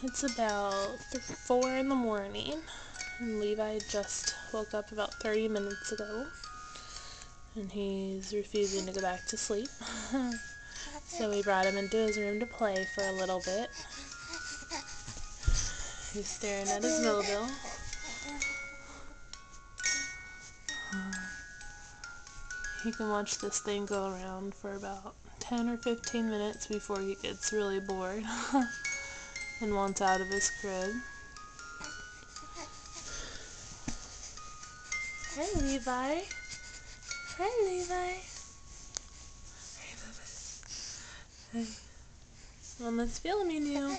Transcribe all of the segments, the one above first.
It's about 4 in the morning, and Levi just woke up about 30 minutes ago, and he's refusing to go back to sleep. So we brought him into his room to play for a little bit. He's staring at his mobile. He can watch this thing go around for about 10 or 15 minutes before he gets really bored and wants out of his crib. Hey, Levi. Hey, Levi. Hey, Bubba. Hey. Mama's filming you.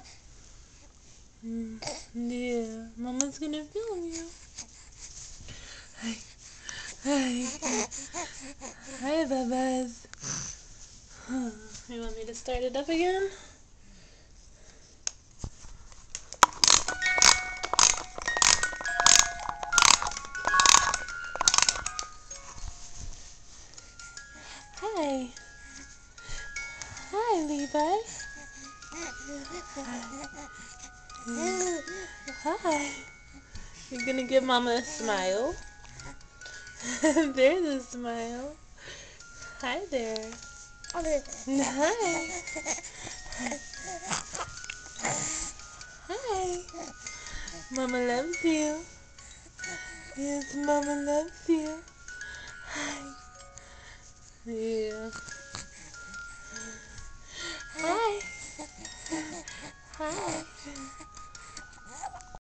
Yeah, Mama's gonna film you. Hey. Hey. Hi, Bubba's. You want me to start it up again? Hi. Hi, Levi. Hi. You're gonna give Mama a smile. There's a smile. Hi there. Hi. Hi. Mama loves you. Yes, Mama loves you. Hi. Yeah. Hi. Hi.